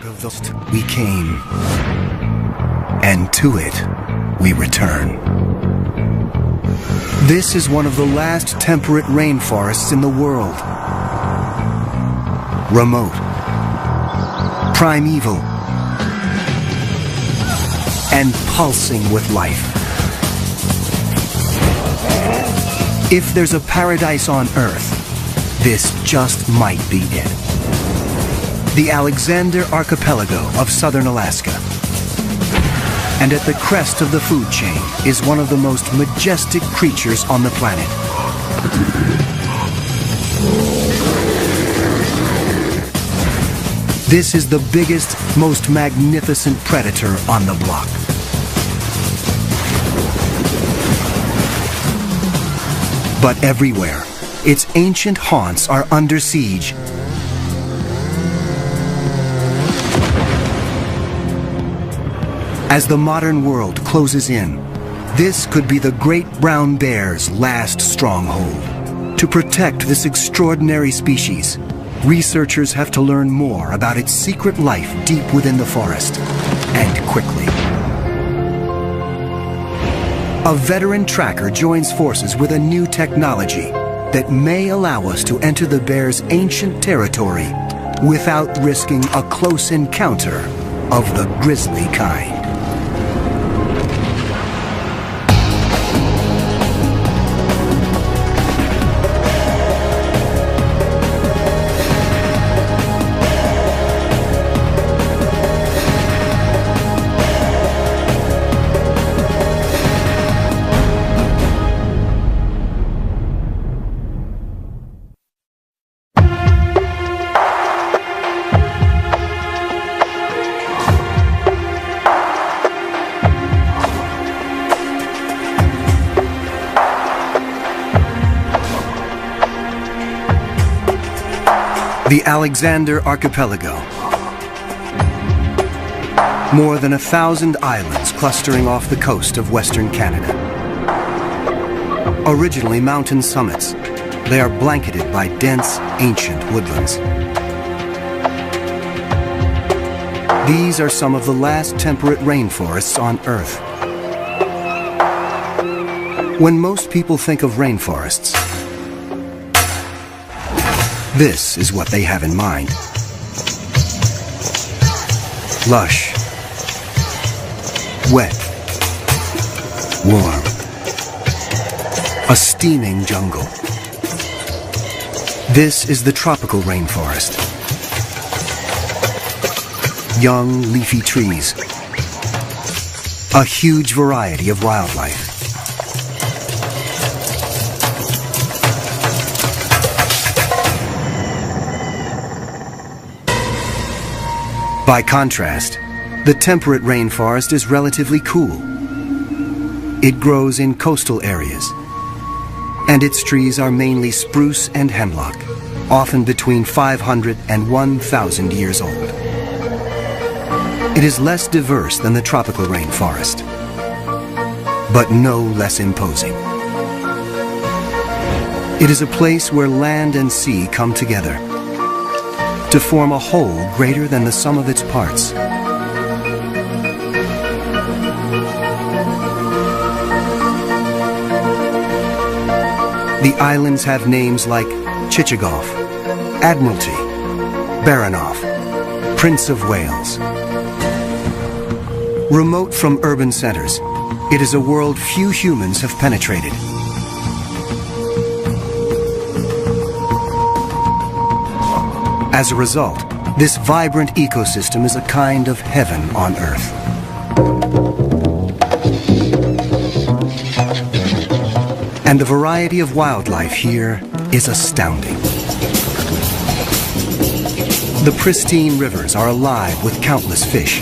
of the we came, and to it we return. This is one of the last temperate rainforests in the world. Remote, primeval, and pulsing with life. If there's a paradise on Earth, this just might be it. The Alexander Archipelago of southern Alaska. And at the crest of the food chain is one of the most majestic creatures on the planet. This is the biggest, most magnificent predator on the block. But everywhere, its ancient haunts are under siege. As the modern world closes in, this could be the great brown bear's last stronghold. To protect this extraordinary species, researchers have to learn more about its secret life deep within the forest, and quickly. A veteran tracker joins forces with a new technology that may allow us to enter the bear's ancient territory without risking a close encounter of the grisly kind. The Alexander Archipelago. More than 1,000 islands clustering off the coast of Western Canada. Originally mountain summits, they are blanketed by dense, ancient woodlands. These are some of the last temperate rainforests on Earth. When most people think of rainforests, this is what they have in mind. Lush, wet, warm, a steaming jungle. This is the tropical rainforest. Young leafy trees, a huge variety of wildlife. By contrast, the temperate rainforest is relatively cool. It grows in coastal areas, and its trees are mainly spruce and hemlock, often between 500 and 1,000 years old. It is less diverse than the tropical rainforest, but no less imposing. It is a place where land and sea come together to form a whole greater than the sum of its parts. The islands have names like Chichagof, Admiralty, Baranof, Prince of Wales. Remote from urban centers, it is a world few humans have penetrated. As a result, this vibrant ecosystem is a kind of heaven on Earth. And the variety of wildlife here is astounding. The pristine rivers are alive with countless fish.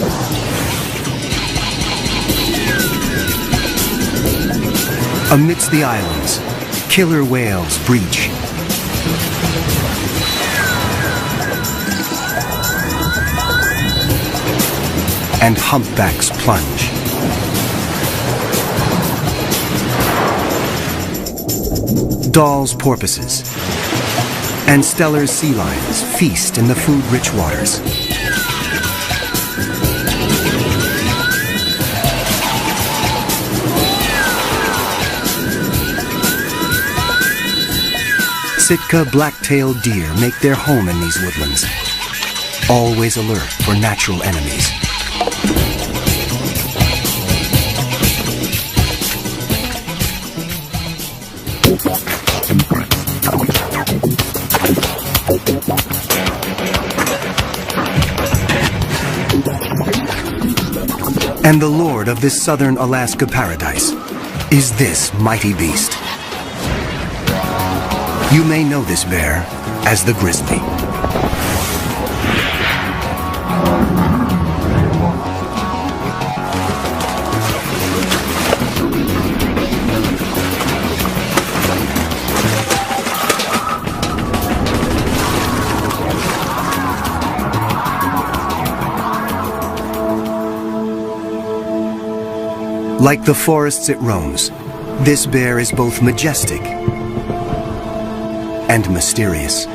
Amidst the islands, killer whales breach. And humpbacks plunge. Dall's porpoises and Steller's sea lions feast in the food-rich waters. Sitka black-tailed deer make their home in these woodlands, always alert for natural enemies. And the lord of this southern Alaska paradise is this mighty beast. You may know this bear as the grizzly. Like the forests it roams, this bear is both majestic and mysterious.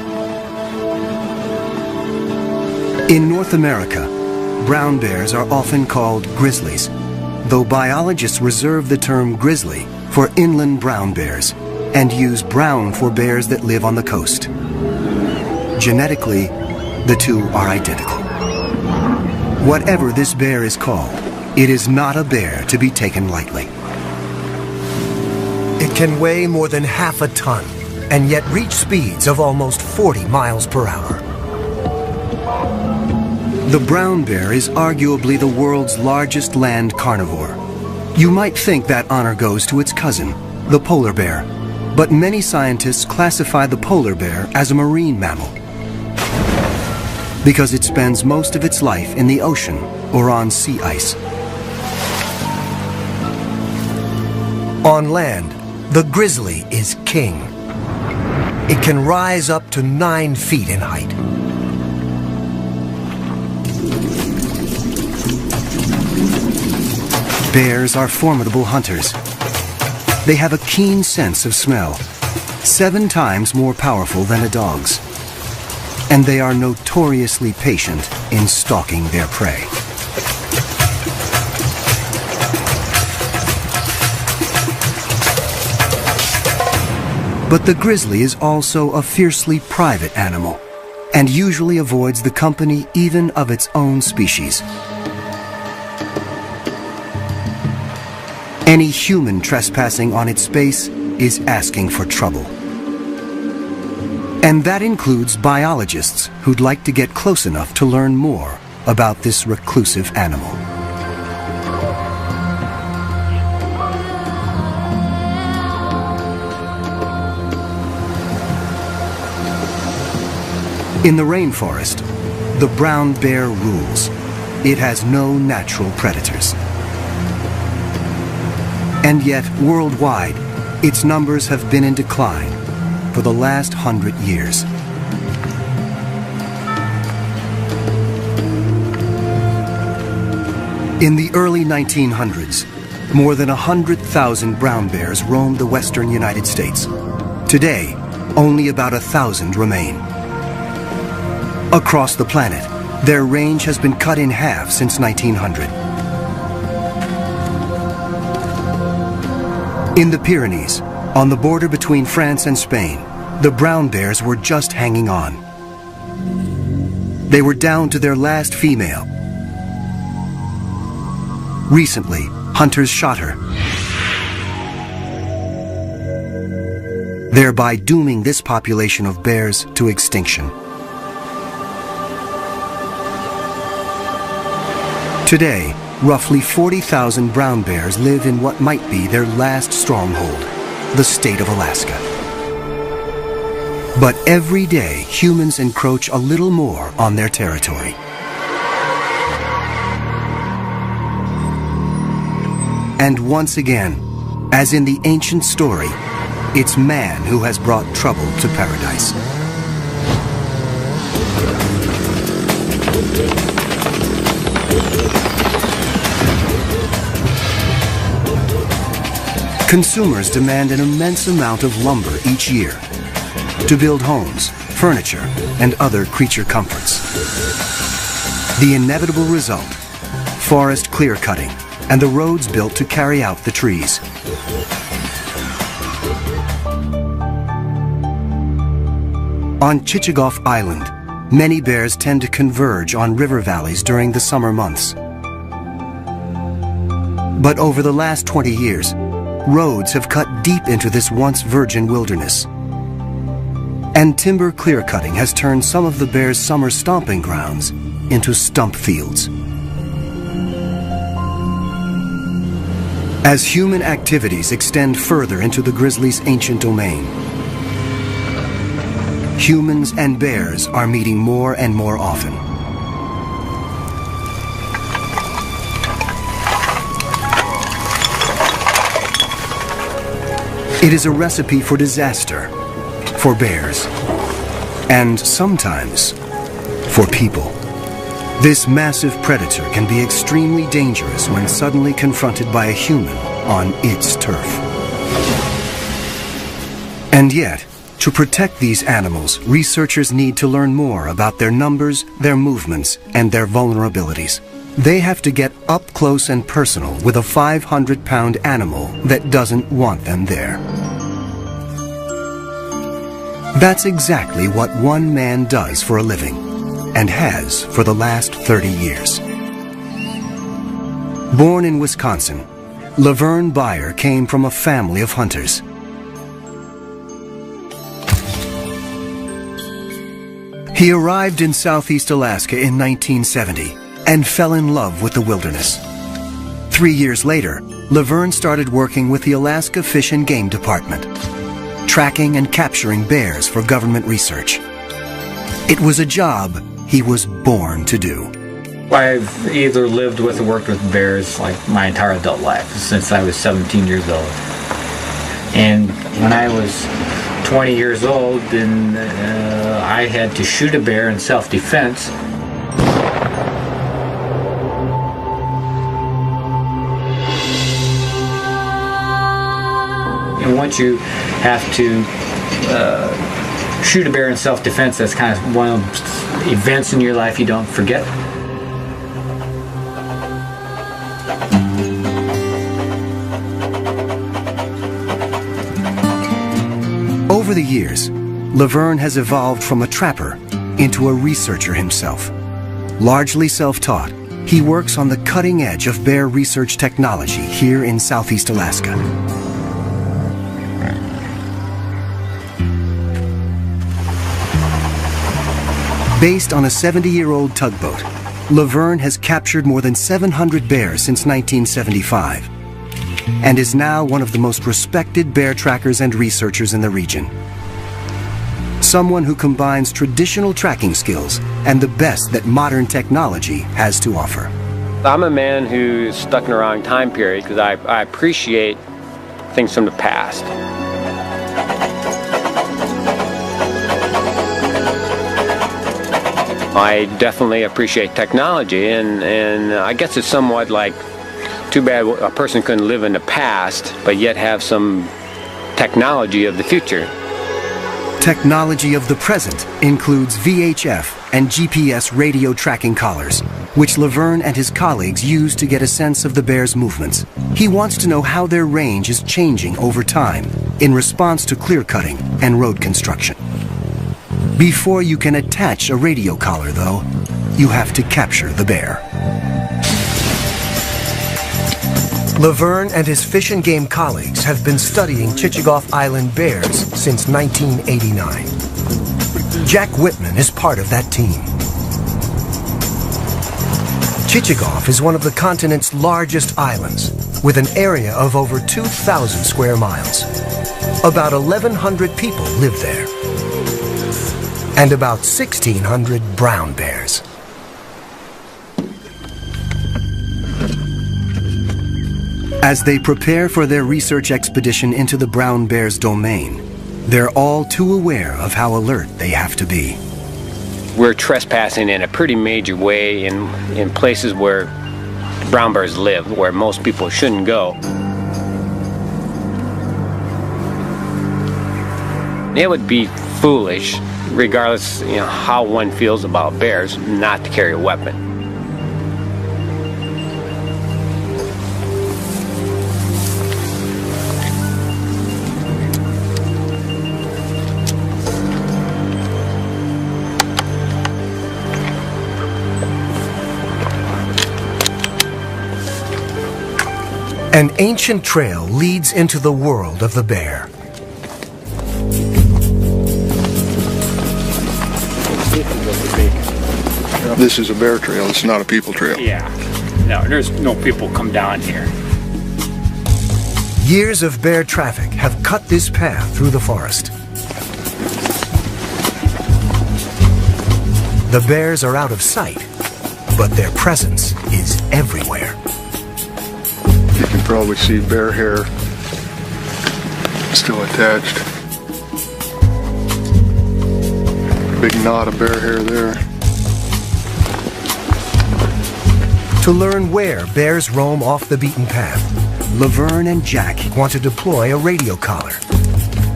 In North America, brown bears are often called grizzlies, though biologists reserve the term grizzly for inland brown bears and use brown for bears that live on the coast. Genetically, the two are identical. Whatever this bear is called, it is not a bear to be taken lightly. It can weigh more than half a ton and yet reach speeds of almost 40 miles per hour. The brown bear is arguably the world's largest land carnivore. You might think that honor goes to its cousin, the polar bear, but many scientists classify the polar bear as a marine mammal because it spends most of its life in the ocean or on sea ice. On land, the grizzly is king. It can rise up to 9 feet in height. Bears are formidable hunters. They have a keen sense of smell, 7 times more powerful than a dog's. And they are notoriously patient in stalking their prey. But the grizzly is also a fiercely private animal and usually avoids the company even of its own species. Any human trespassing on its space is asking for trouble. And that includes biologists who'd like to get close enough to learn more about this reclusive animal. In the rainforest, the brown bear rules. It has no natural predators. And yet, worldwide, its numbers have been in decline for the last 100 years. In the early 1900s, more than 100,000 brown bears roamed the western United States. Today, only about 1,000 remain. Across the planet, their range has been cut in half since 1900. In the Pyrenees, on the border between France and Spain, the brown bears were just hanging on. They were down to their last female. Recently, hunters shot her, thereby dooming this population of bears to extinction. Today, roughly 40,000 brown bears live in what might be their last stronghold, the state of Alaska. But every day, humans encroach a little more on their territory. And once again, as in the ancient story, it's man who has brought trouble to paradise. Consumers demand an immense amount of lumber each year to build homes, furniture, and other creature comforts. The inevitable result: forest clear-cutting and the roads built to carry out the trees. On Chichagof Island, many bears tend to converge on river valleys during the summer months. But over the last 20 years, roads have cut deep into this once virgin wilderness. And timber clear-cutting has turned some of the bears' summer stomping grounds into stump fields. As human activities extend further into the grizzly's ancient domain, humans and bears are meeting more and more often. It is a recipe for disaster, for bears, and sometimes for people. This massive predator can be extremely dangerous when suddenly confronted by a human on its turf. And yet, to protect these animals, researchers need to learn more about their numbers, their movements, and their vulnerabilities. They have to get up close and personal with a 500-pound animal that doesn't want them there. That's exactly what one man does for a living, and has for the last 30 years. Born in Wisconsin, Laverne Beyer came from a family of hunters. He arrived in Southeast Alaska in 1970 and fell in love with the wilderness. 3 years later, Laverne started working with the Alaska Fish and Game Department, tracking and capturing bears for government research. It was a job he was born to do. I've either lived with or worked with bears like my entire adult life, since I was 17 years old. And when I was 20 years old, then I had to shoot a bear in self-defense. And once you have to shoot a bear in self-defense, that's kind of one of the events in your life you don't forget. Over the years, Laverne has evolved from a trapper into a researcher himself. Largely self-taught, he works on the cutting edge of bear research technology here in Southeast Alaska. Based on a 70-year-old tugboat, Laverne has captured more than 700 bears since 1975 and is now one of the most respected bear trackers and researchers in the region. Someone who combines traditional tracking skills and the best that modern technology has to offer. I'm a man who's stuck in the wrong time period because I appreciate things from the past. I definitely appreciate technology, and I guess it's somewhat like, too bad a person couldn't live in the past, but yet have some technology of the future. Technology of the present includes VHF and GPS radio tracking collars, which Laverne and his colleagues use to get a sense of the bear's movements. He wants to know how their range is changing over time in response to clear-cutting and road construction. Before you can attach a radio collar, though, you have to capture the bear. Laverne and his Fish and Game colleagues have been studying Chichagof Island bears since 1989. Jack Whitman is part of that team. Chichagof is one of the continent's largest islands, with an area of over 2,000 square miles. About 1,100 people live there, and about 1,600 brown bears. As they prepare for their research expedition into the brown bear's domain, they're all too aware of how alert they have to be. We're trespassing in a pretty major way in places where brown bears live, where most people shouldn't go. It would be foolish, regardless how one feels about bears, not to carry a weapon. An ancient trail leads into the world of the bear. This is a bear trail, it's not a people trail. Yeah. No, there's no people come down here. Years of bear traffic have cut this path through the forest. The bears are out of sight, but their presence is everywhere. You can probably see bear hair still attached. Big knot of bear hair there. To learn where bears roam off the beaten path, Laverne and Jack want to deploy a radio collar.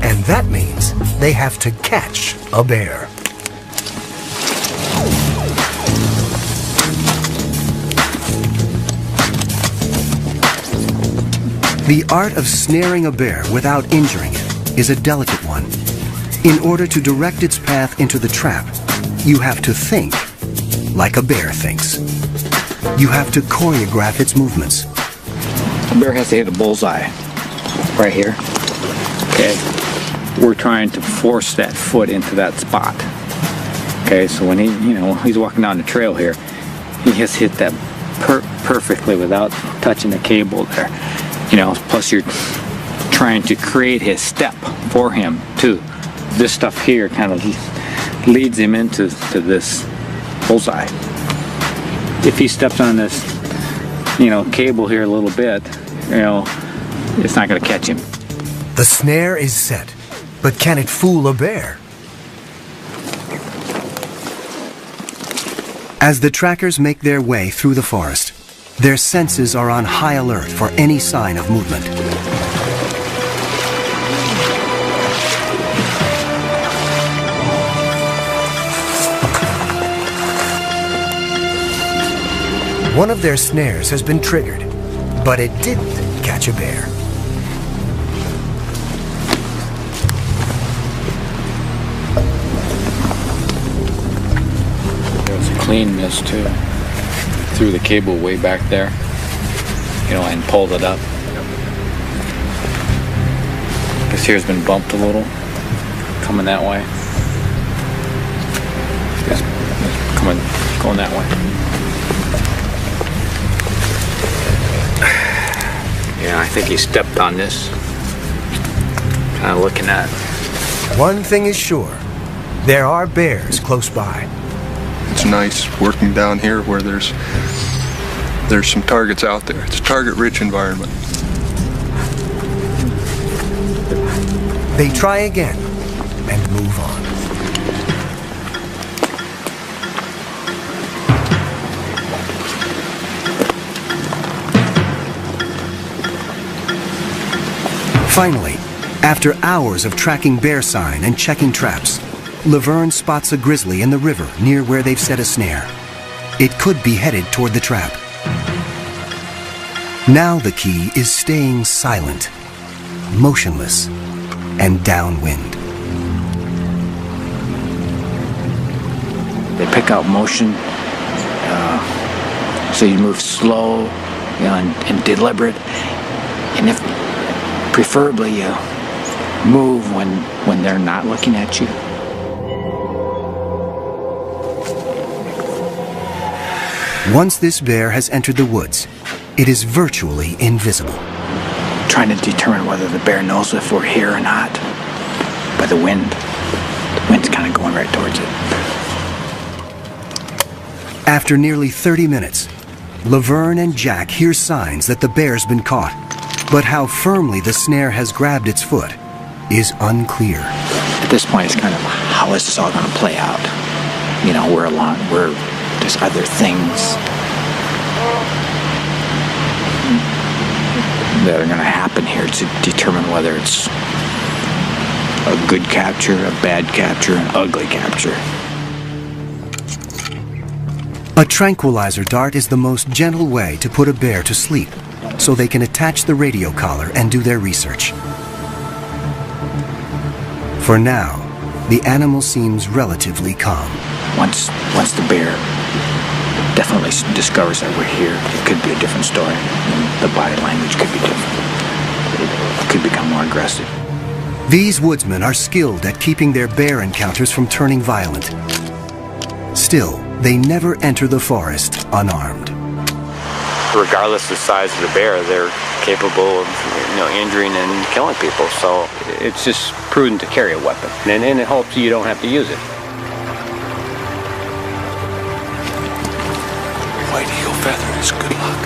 And that means they have to catch a bear. The art of snaring a bear without injuring it is a delicate one. In order to direct its path into the trap, you have to think like a bear thinks. You have to choreograph its movements. The bear has to hit a bullseye right here. Okay. We're trying to force that foot into that spot. Okay, so when he's walking down the trail here, he has hit that perfectly without touching the cable there. Plus you're trying to create his step for him too. This stuff here kind of leads him into this bullseye. If he steps on this, cable here a little bit, it's not going to catch him. The snare is set, but can it fool a bear? As the trackers make their way through the forest, their senses are on high alert for any sign of movement. One of their snares has been triggered, but it didn't catch a bear. There's a clean miss too. Threw the cable way back there, and pulled it up. This here's been bumped a little, coming that way. Going that way. Yeah, I think he stepped on this. Kind of looking at it. One thing is sure, there are bears close by. It's nice working down here where there's some targets out there. It's a target-rich environment. They try again and move on. Finally, after hours of tracking bear sign and checking traps, Laverne spots a grizzly in the river near where they've set a snare. It could be headed toward the trap. Now the key is staying silent, motionless, and downwind. They pick out motion, so you move slow, and deliberate, and if preferably you move when they're not looking at you. Once this bear has entered the woods, it is virtually invisible. Trying to determine whether the bear knows if we're here or not by the wind. The wind's kind of going right towards it. After nearly 30 minutes, Laverne and Jack hear signs that the bear's been caught, but how firmly the snare has grabbed its foot is unclear. At this point, it's kind of, how is this all going to play out? There's other things that are going to happen here to determine whether it's a good capture, a bad capture, an ugly capture. A tranquilizer dart is the most gentle way to put a bear to sleep, so they can attach the radio collar and do their research. For now, the animal seems relatively calm. Once the bear definitely definitely discovers that we're here, it could be a different story. The body language could be different. It could become more aggressive. These woodsmen are skilled at keeping their bear encounters from turning violent. Still, they never enter the forest unarmed. Regardless of the size of the bear, they're capable of, injuring and killing people. So it's just prudent to carry a weapon, and in hopes you don't have to use it. White eagle feather is good luck.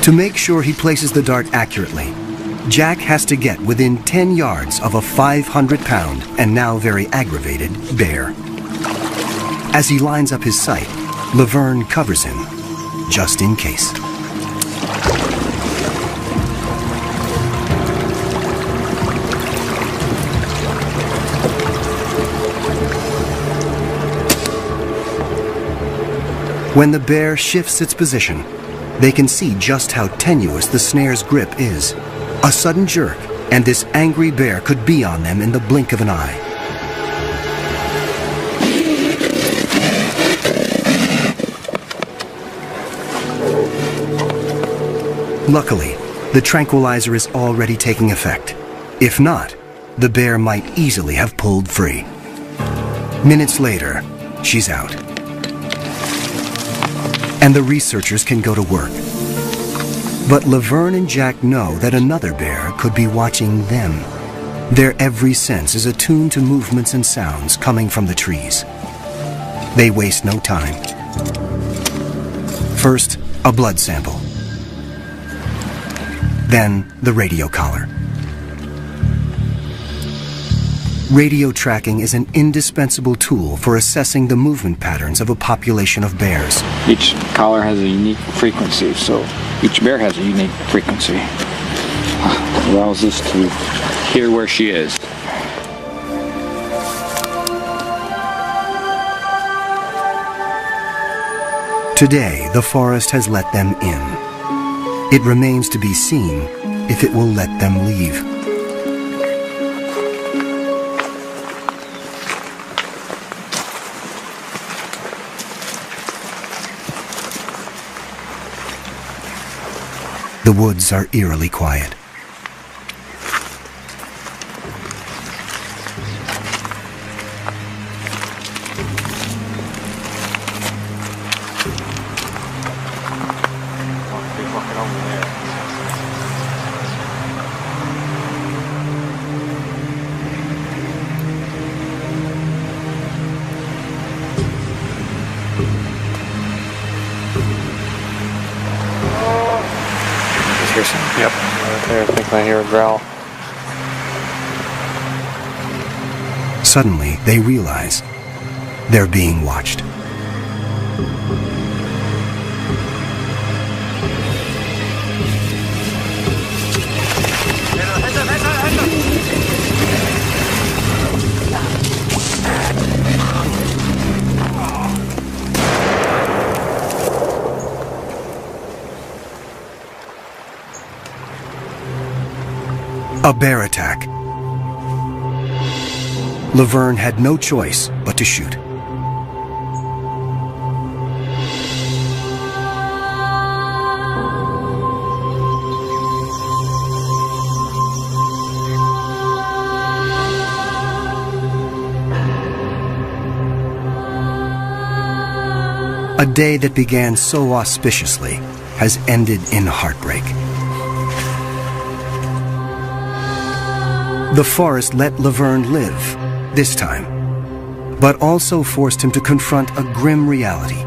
To make sure he places the dart accurately, Jack has to get within 10 yards of a 500-pound and now very aggravated bear. As he lines up his sight, Laverne covers him, just in case. When the bear shifts its position, they can see just how tenuous the snare's grip is. A sudden jerk, and this angry bear could be on them in the blink of an eye. Luckily, the tranquilizer is already taking effect. If not, the bear might easily have pulled free. Minutes later, she's out. And the researchers can go to work. But Laverne and Jack know that another bear could be watching them. Their every sense is attuned to movements and sounds coming from the trees. They waste no time. First, a blood sample. Then, the radio collar. Radio tracking is an indispensable tool for assessing the movement patterns of a population of bears. Each collar has a unique frequency, so each bear has a unique frequency. It allows us to hear where she is. Today, the forest has let them in. It remains to be seen if it will let them leave. The woods are eerily quiet. Yep, right there. I think I hear a growl. Suddenly, they realize they're being watched. A bear attack. Laverne had no choice but to shoot. A day that began so auspiciously has ended in heartbreak. The forest let Laverne live, this time, but also forced him to confront a grim reality.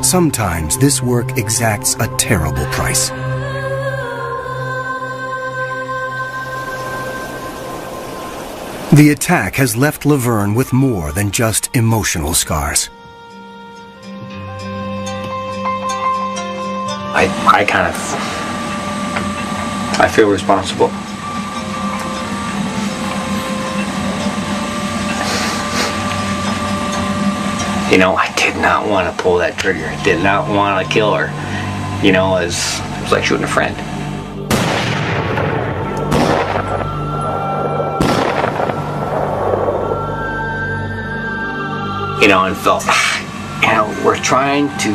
Sometimes this work exacts a terrible price. The attack has left Laverne with more than just emotional scars. I feel responsible. You know, I did not want to pull that trigger. I did not want to kill her. You know, it was like shooting a friend. and felt, we're trying to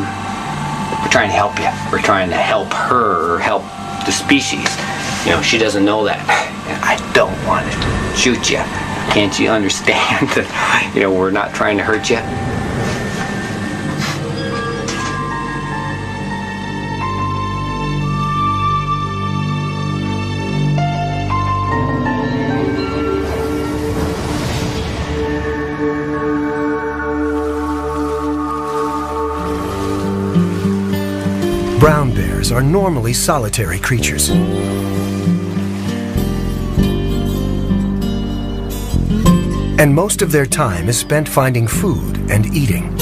help you. We're trying to help her, or help the species. She doesn't know that. I don't want to shoot you. Can't you understand that, we're not trying to hurt you? Brown bears are normally solitary creatures. And most of their time is spent finding food and eating.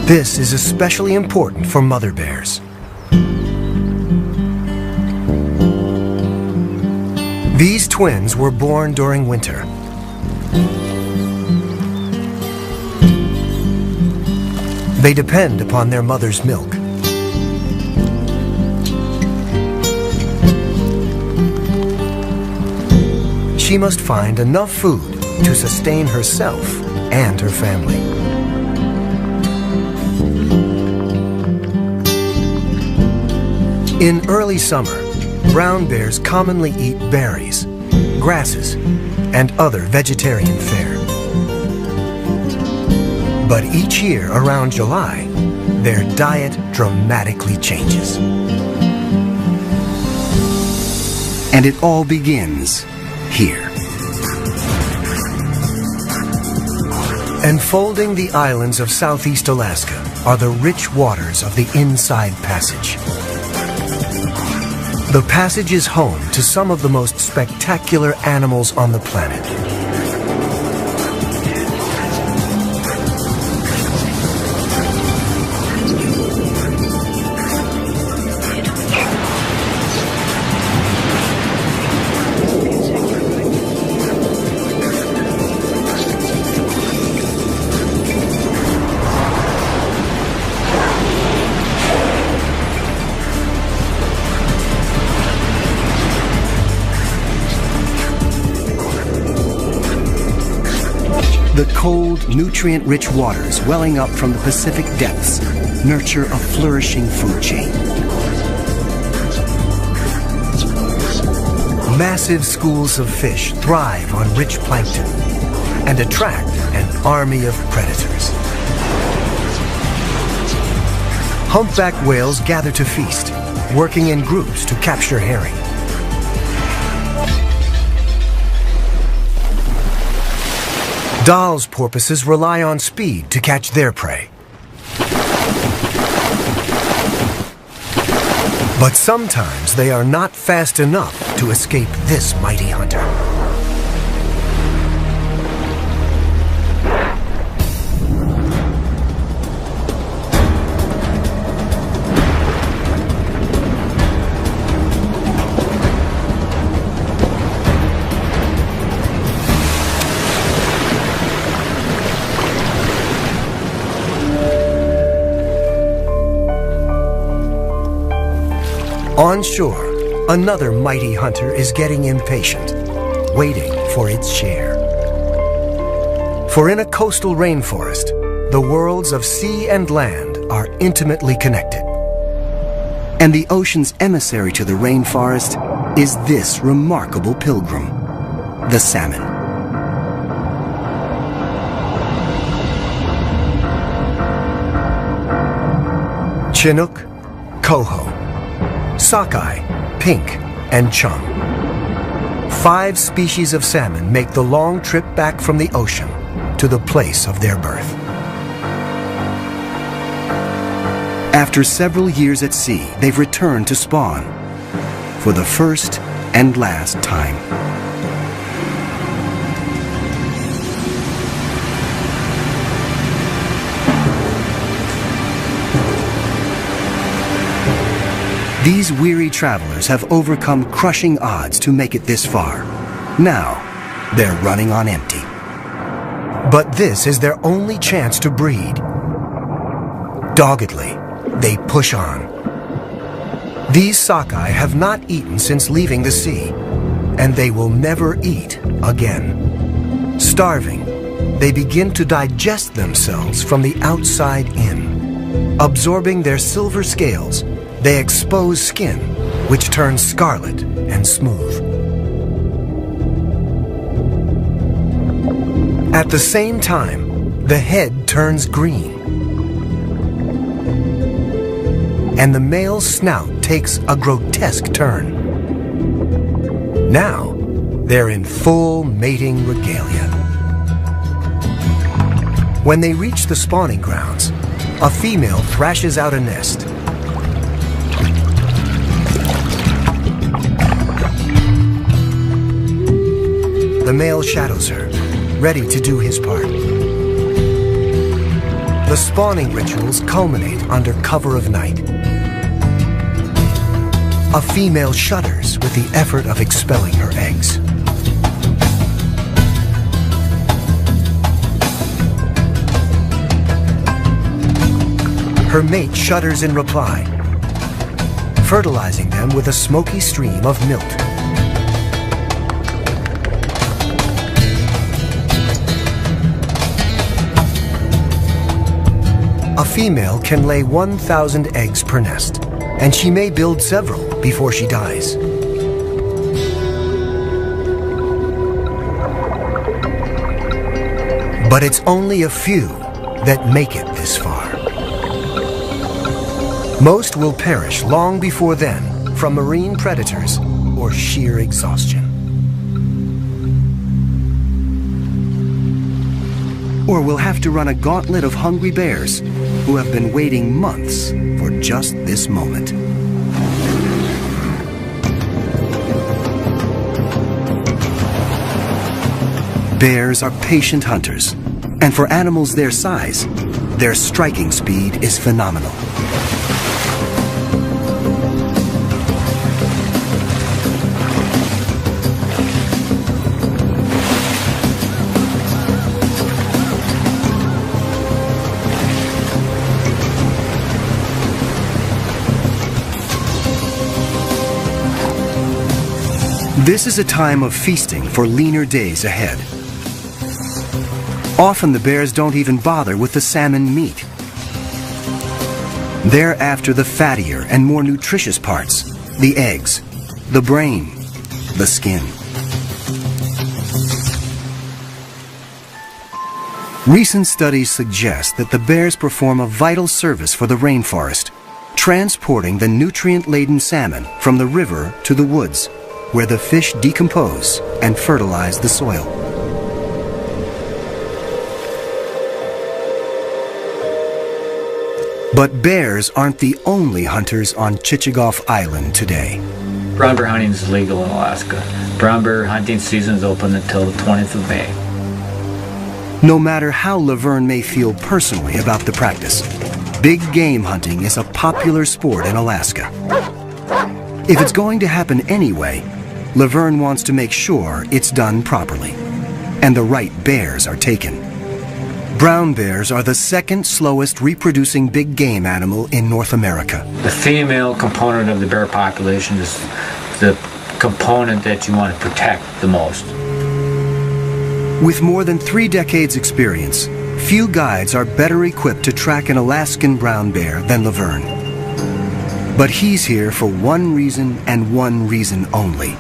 This is especially important for mother bears. These twins were born during winter. They depend upon their mother's milk. She must find enough food to sustain herself and her family. In early summer, brown bears commonly eat berries, grasses, and other vegetarian fare. But each year around July, their diet dramatically changes. And it all begins here. Enfolding the islands of southeast Alaska are the rich waters of the Inside Passage. The passage is home to some of the most spectacular animals on the planet. The cold, nutrient-rich waters welling up from the Pacific depths nurture a flourishing food chain. Massive schools of fish thrive on rich plankton and attract an army of predators. Humpback whales gather to feast, working in groups to capture herring. Dall's porpoises rely on speed to catch their prey. But sometimes they are not fast enough to escape this mighty hunter. On shore, another mighty hunter is getting impatient, waiting for its share. For in a coastal rainforest, the worlds of sea and land are intimately connected. And the ocean's emissary to the rainforest is this remarkable pilgrim, the salmon. Chinook, coho, sockeye, pink, and chum. 5 species of salmon make the long trip back from the ocean to the place of their birth. After several years at sea, they've returned to spawn for the first and last time. These weary travelers have overcome crushing odds to make it this far. Now, they're running on empty. But this is their only chance to breed. Doggedly, they push on. These sockeye have not eaten since leaving the sea, and they will never eat again. Starving, they begin to digest themselves from the outside in. Absorbing their silver scales, they expose skin, which turns scarlet and smooth. At the same time, the head turns green, and the male's snout takes a grotesque turn. Now, they're in full mating regalia. When they reach the spawning grounds, a female thrashes out a nest. The male shadows her, ready to do his part. The spawning rituals culminate under cover of night. A female shudders with the effort of expelling her eggs. Her mate shudders in reply, fertilizing them with a smoky stream of milt. A female can lay 1,000 eggs per nest, and she may build several before she dies. But it's only a few that make it this far. Most will perish long before then from marine predators or sheer exhaustion. Or we'll have to run a gauntlet of hungry bears who have been waiting months for just this moment. Bears are patient hunters, and for animals their size, their striking speed is phenomenal. This is a time of feasting for leaner days ahead. Often the bears don't even bother with the salmon meat. They're after the fattier and more nutritious parts, the eggs, the brain, the skin. Recent studies suggest that the bears perform a vital service for the rainforest, transporting the nutrient-laden salmon from the river to the woods, where the fish decompose and fertilize the soil. But bears aren't the only hunters on Chichagof Island today. Brown bear hunting is legal in Alaska. Brown bear hunting season is open until the 20th of May. No matter how Laverne may feel personally about the practice, big game hunting is a popular sport in Alaska. If it's going to happen anyway, Laverne wants to make sure it's done properly, and the right bears are taken. Brown bears are the second slowest reproducing big game animal in North America. The female component of the bear population is the component that you want to protect the most. With more than 3 decades experience, few guides are better equipped to track an Alaskan brown bear than Laverne. But he's here for one reason and one reason only: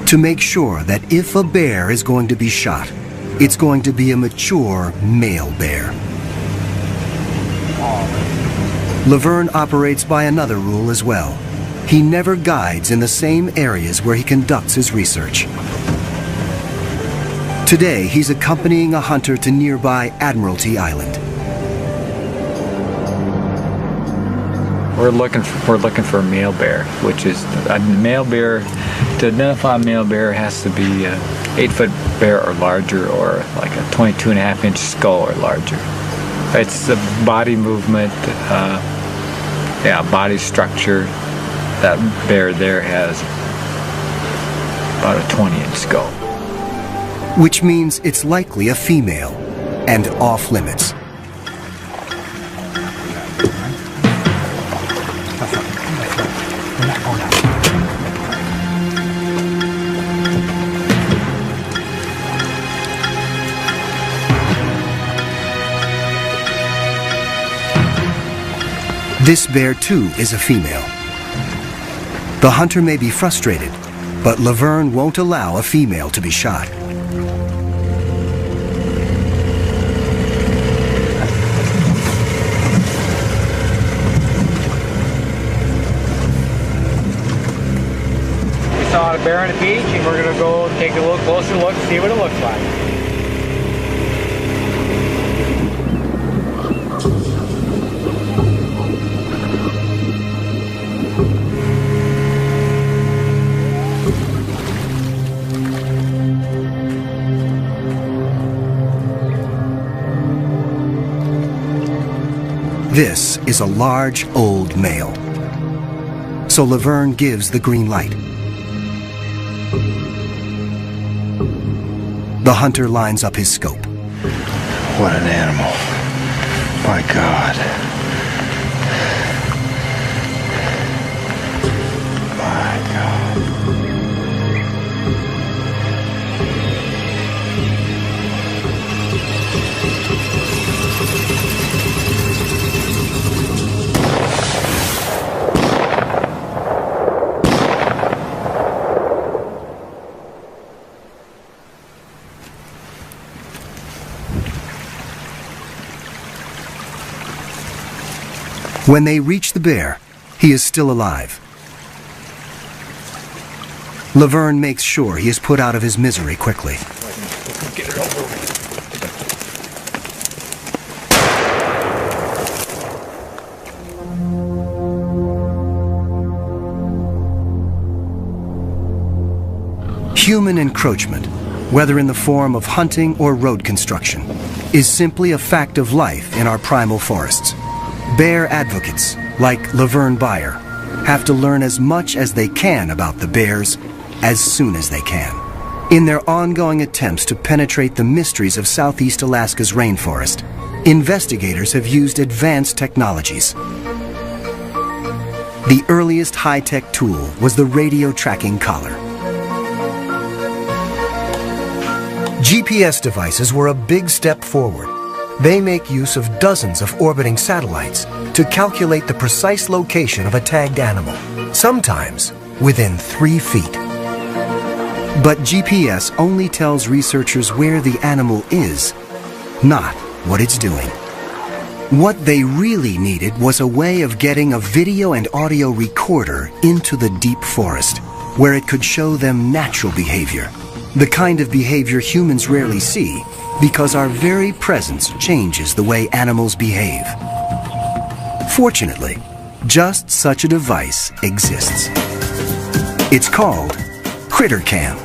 to make sure that if a bear is going to be shot, it's going to be a mature male bear. Laverne operates by another rule as well. He never guides in the same areas where he conducts his research. Today, he's accompanying a hunter to nearby Admiralty Island. We're looking for a male bear, which is a male bear. To identify a male bear has to be an 8-foot bear or larger, or like a 22.5-inch skull or larger. It's the body movement, body structure. That bear there has about a 20-inch skull. Which means it's likely a female and off limits. This bear too is a female. The hunter may be frustrated, but Laverne won't allow a female to be shot. We saw a bear on the beach, and we're going to go take a little closer look and see what it looks like. This is a large, old male. So Laverne gives the green light. The hunter lines up his scope. What an animal. My God. My God. When they reach the bear, he is still alive. Laverne makes sure he is put out of his misery quickly. Get it over. Human encroachment, whether in the form of hunting or road construction, is simply a fact of life in our primal forests. Bear advocates, like Laverne Bayer, have to learn as much as they can about the bears as soon as they can. In their ongoing attempts to penetrate the mysteries of Southeast Alaska's rainforest, investigators have used advanced technologies. The earliest high-tech tool was the radio tracking collar. GPS devices were a big step forward. They make use of dozens of orbiting satellites to calculate the precise location of a tagged animal, sometimes within 3 feet. But GPS only tells researchers where the animal is, not what it's doing. What they really needed was a way of getting a video and audio recorder into the deep forest, where it could show them natural behavior, the kind of behavior humans rarely see, because our very presence changes the way animals behave. Fortunately, just such a device exists. It's called CritterCam.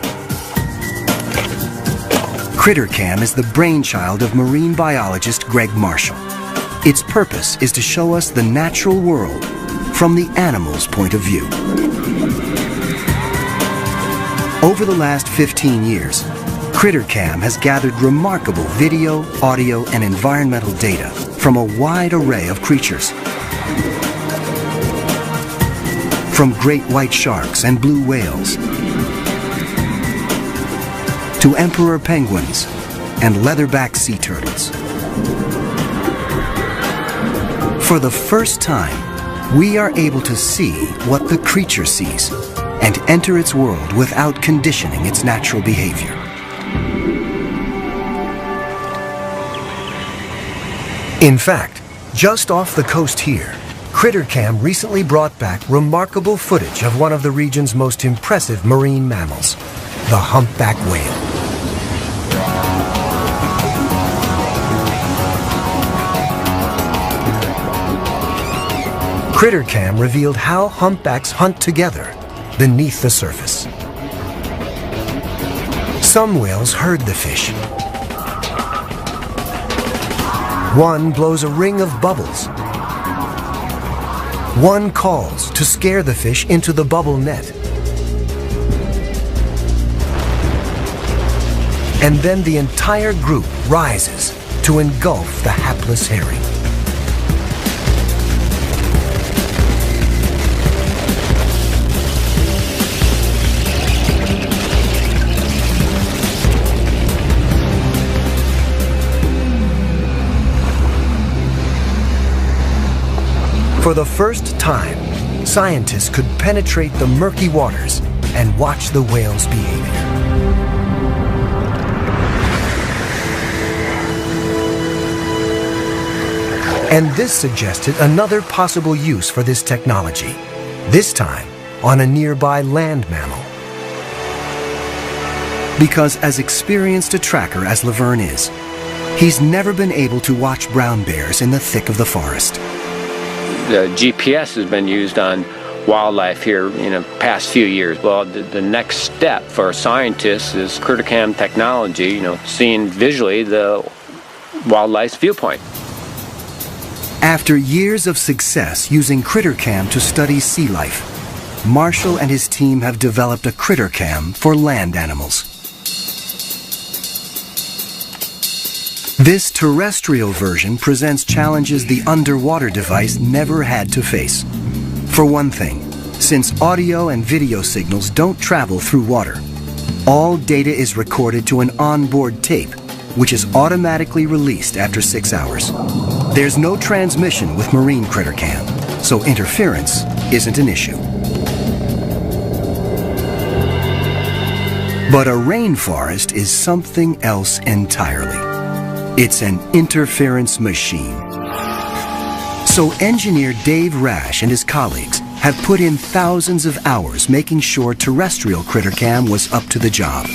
CritterCam is the brainchild of marine biologist Greg Marshall. Its purpose is to show us the natural world from the animal's point of view. Over the last 15 years, CritterCam has gathered remarkable video, audio, and environmental data from a wide array of creatures. From great white sharks and blue whales, to emperor penguins and leatherback sea turtles. For the first time, we are able to see what the creature sees and enter its world without conditioning its natural behavior. In fact, just off the coast here, CritterCam recently brought back remarkable footage of one of the region's most impressive marine mammals, the humpback whale. CritterCam revealed how humpbacks hunt together beneath the surface. Some whales herd the fish. One blows a ring of bubbles. One calls to scare the fish into the bubble net. And then the entire group rises to engulf the hapless herring. For the first time, scientists could penetrate the murky waters and watch the whale's behavior. And this suggested another possible use for this technology, this time on a nearby land mammal. Because as experienced a tracker as Laverne is, he's never been able to watch brown bears in the thick of the forest. The GPS has been used on wildlife here in the past few years. Well, the next step for scientists is critter cam technology, seeing visually the wildlife's viewpoint. After years of success using critter cam to study sea life, Marshall and his team have developed a critter cam for land animals. This terrestrial version presents challenges the underwater device never had to face. For one thing, since audio and video signals don't travel through water, all data is recorded to an onboard tape, which is automatically released after 6 hours. There's no transmission with marine critter cam, so interference isn't an issue. But a rainforest is something else entirely. It's an interference machine. So engineer Dave Rash and his colleagues have put in thousands of hours making sure terrestrial critter cam was up to the job.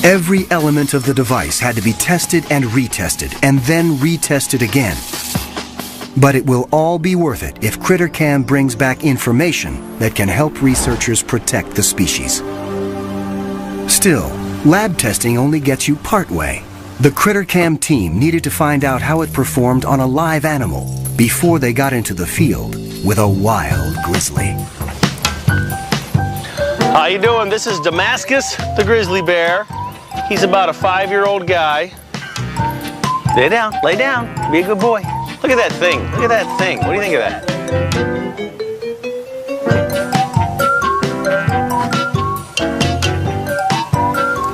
Every element of the device had to be tested and retested, and then retested again. But it will all be worth it if critter cam brings back information that can help researchers protect the species. Still, lab testing only gets you part way. The critter cam team needed to find out how it performed on a live animal before they got into the field with a wild grizzly. How you doing? This is Damascus, the grizzly bear. He's about a 5-year-old guy. Lay down, lay down. Be a good boy. Look at that thing. Look at that thing. What do you think of that?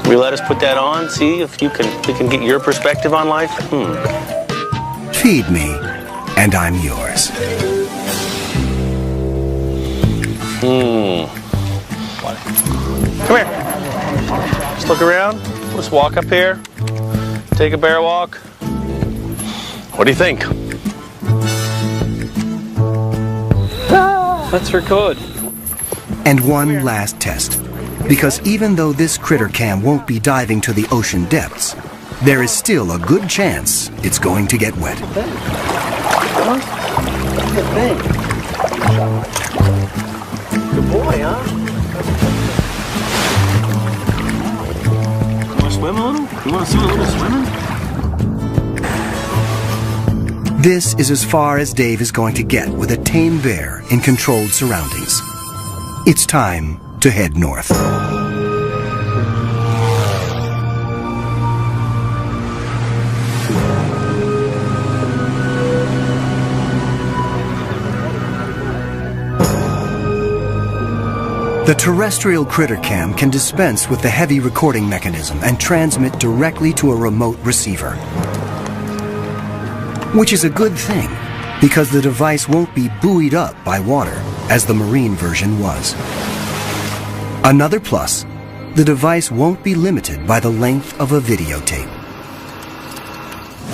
Will you let us put that on? See if we can get your perspective on life? Feed me, and I'm yours. Come here. Just look around. Let's walk up here. Take a bear walk. What do you think? Let's record. And one last test. Because even though this critter cam won't be diving to the ocean depths, there is still a good chance it's going to get wet. Good boy, huh? You want to swim a little? You want to see a little swimming? This is as far as Dave is going to get with a tame bear in controlled surroundings. It's time to head north. The terrestrial critter cam can dispense with the heavy recording mechanism and transmit directly to a remote receiver. Which is a good thing, because the device won't be buoyed up by water, as the marine version was. Another plus, the device won't be limited by the length of a videotape.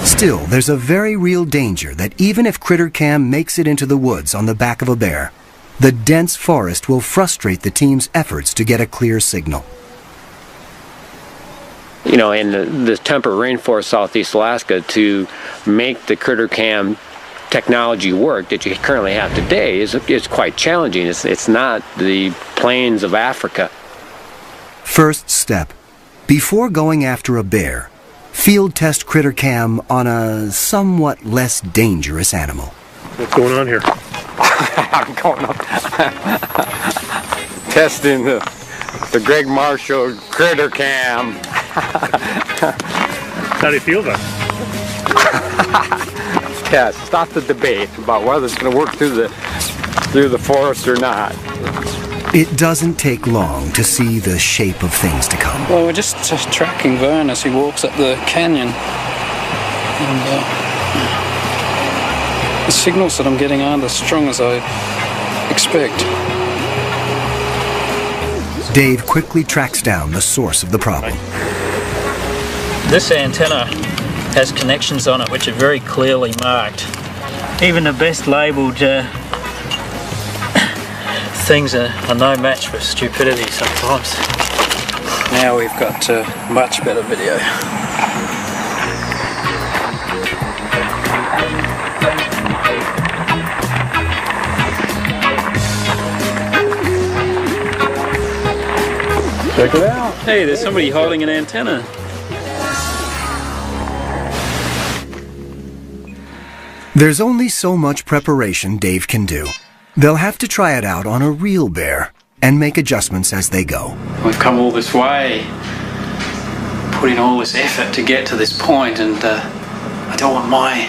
Still, there's a very real danger that even if critter cam makes it into the woods on the back of a bear, the dense forest will frustrate the team's efforts to get a clear signal. In the temperate rainforest southeast Alaska, to make the critter cam technology work that you currently have today is quite challenging. It's not the plains of Africa. First step, before going after a bear, field test critter cam on a somewhat less dangerous animal. What's going on here? I'm going up testing the Greg Marshall critter cam. How do you feel about it? Yeah, stop the debate about whether it's going to work through the forest or not. It doesn't take long to see the shape of things to come. Well, we're just tracking Vern as he walks up the canyon. And, The signals that I'm getting aren't as strong as I expect. Dave quickly tracks down the source of the problem. This antenna has connections on it which are very clearly marked. Even the best labelled things are no match for stupidity sometimes. Now we've got much better video. Check it out. Hey, there's somebody holding an antenna. There's only so much preparation Dave can do. They'll have to try it out on a real bear and make adjustments as they go. We've come all this way, put in all this effort to get to this point, and I don't want my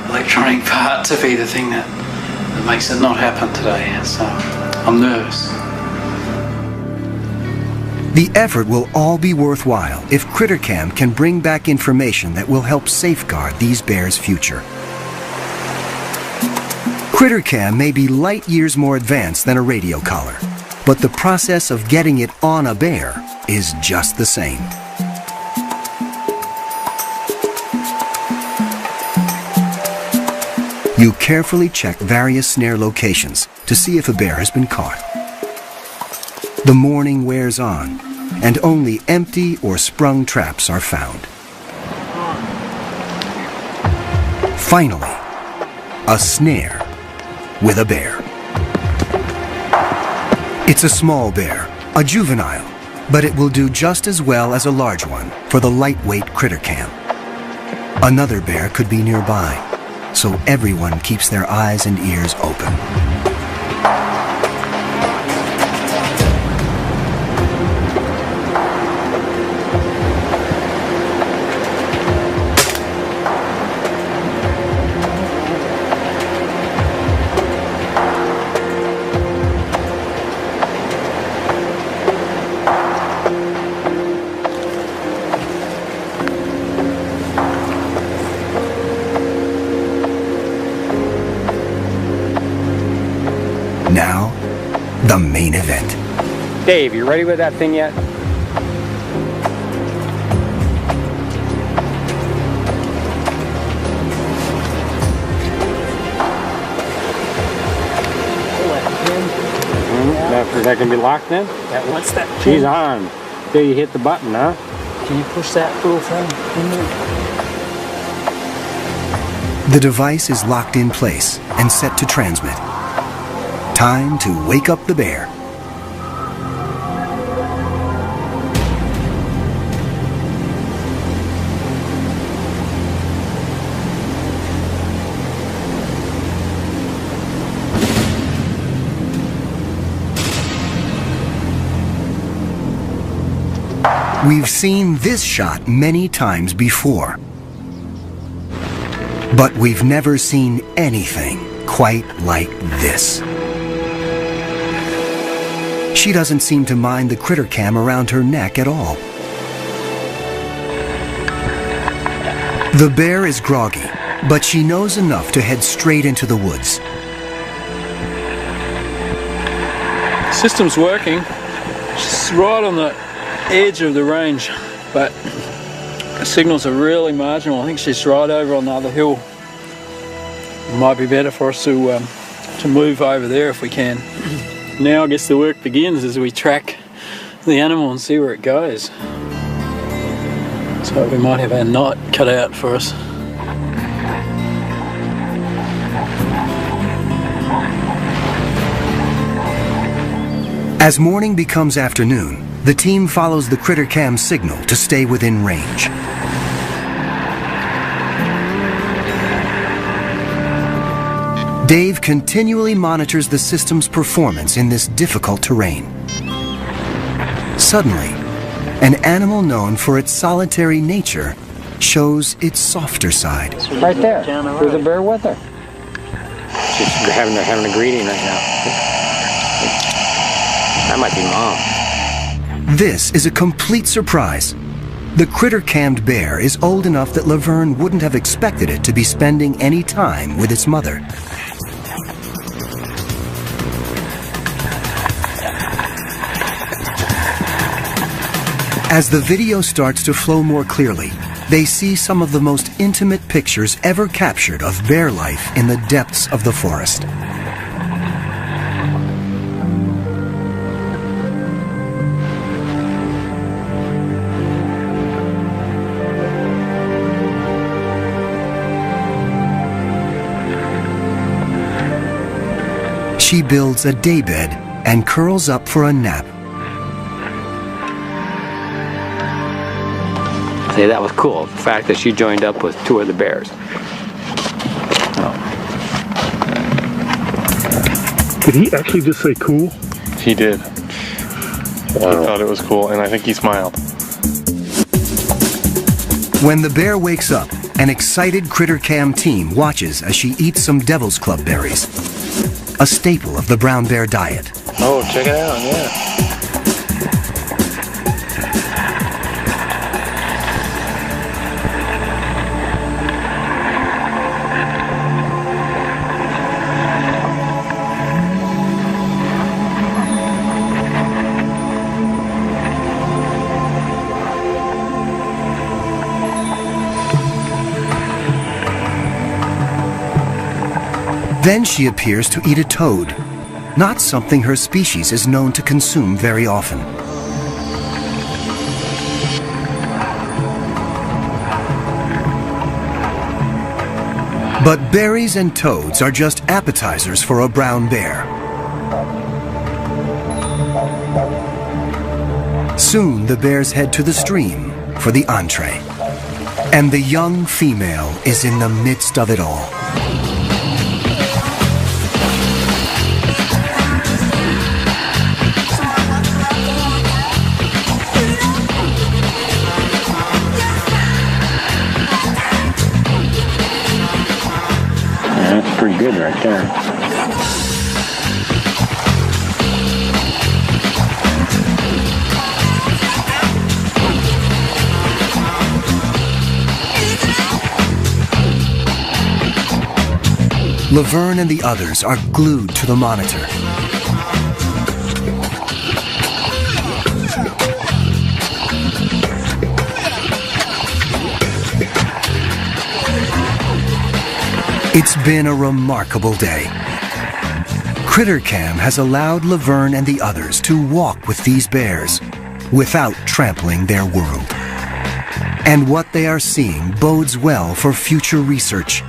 electronic part to be the thing that makes it not happen today, so I'm nervous. The effort will all be worthwhile if CritterCam can bring back information that will help safeguard these bears' future. CritterCam may be light years more advanced than a radio collar, but the process of getting it on a bear is just the same. You carefully check various snare locations to see if a bear has been caught. The morning wears on, and only empty or sprung traps are found. Finally, a snare with a bear. It's a small bear, a juvenile, but it will do just as well as a large one for the lightweight CritterCam. Another bear could be nearby, so everyone keeps their eyes and ears open. Now, the main event. Dave, you ready with that thing yet? That can be locked in? What's that? She's on. Till you hit the button, huh? Can you push that little thing in there? The device is locked in place and set to transmit. Time to wake up the bear. We've seen this shot many times before, but we've never seen anything quite like this. She doesn't seem to mind the CritterCam around her neck at all. The bear is groggy, but she knows enough to head straight into the woods. The system's working. She's right on the edge of the range, but the signals are really marginal. I think she's right over on the other hill. It might be better for us to move over there if we can. Now I guess the work begins as we track the animal and see where it goes. So we might have our night cut out for us. As morning becomes afternoon, the team follows the CritterCam signal to stay within range. Dave continually monitors the system's performance in this difficult terrain. Suddenly, an animal known for its solitary nature shows its softer side. Right there. There's a bear with her. She's having a greeting right now. That might be Mom. This is a complete surprise. The critter-cammed bear is old enough that Laverne wouldn't have expected it to be spending any time with its mother. As the video starts to flow more clearly, they see some of the most intimate pictures ever captured of bear life in the depths of the forest. She builds a daybed and curls up for a nap. Say that was cool, the fact that she joined up with two of the bears. Did he actually just say cool? He did. Wow. He thought it was cool, and I think he smiled. When the bear wakes up, an excited Critter Cam team watches as she eats some Devil's Club berries, a staple of the brown bear diet. Oh, check it out, yeah. Then she appears to eat a toad, not something her species is known to consume very often. But berries and toads are just appetizers for a brown bear. Soon the bears head to the stream for the entree. And the young female is in the midst of it all. That's pretty good right there. Laverne and the others are glued to the monitor. It's been a remarkable day. CritterCam has allowed Laverne and the others to walk with these bears without trampling their world. And what they are seeing bodes well for future research.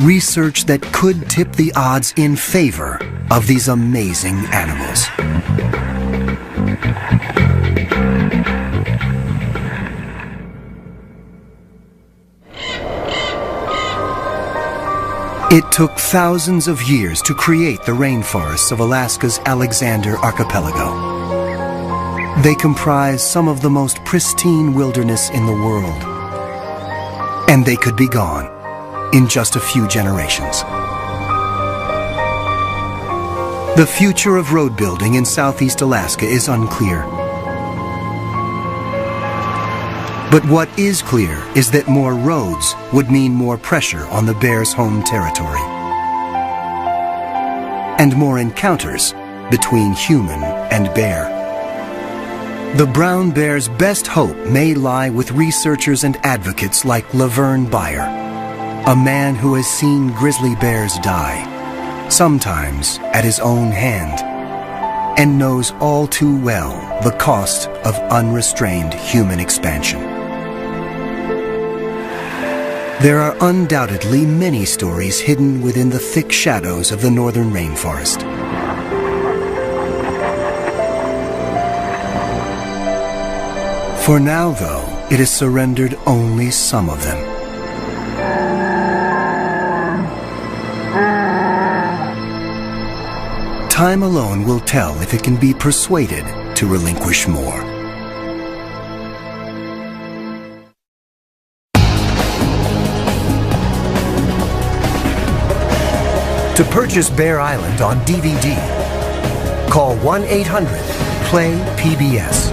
Research that could tip the odds in favor of these amazing animals. It took thousands of years to create the rainforests of Alaska's Alexander Archipelago. They comprise some of the most pristine wilderness in the world. And they could be gone in just a few generations. The future of road building in southeast Alaska is unclear. But what is clear is that more roads would mean more pressure on the bear's home territory. And more encounters between human and bear. The brown bear's best hope may lie with researchers and advocates like Laverne Beyer, a man who has seen grizzly bears die, sometimes at his own hand, and knows all too well the cost of unrestrained human expansion. There are undoubtedly many stories hidden within the thick shadows of the northern rainforest. For now, though, it has surrendered only some of them. Time alone will tell if it can be persuaded to relinquish more. To purchase Bear Island on DVD, call 1-800-PLAY-PBS.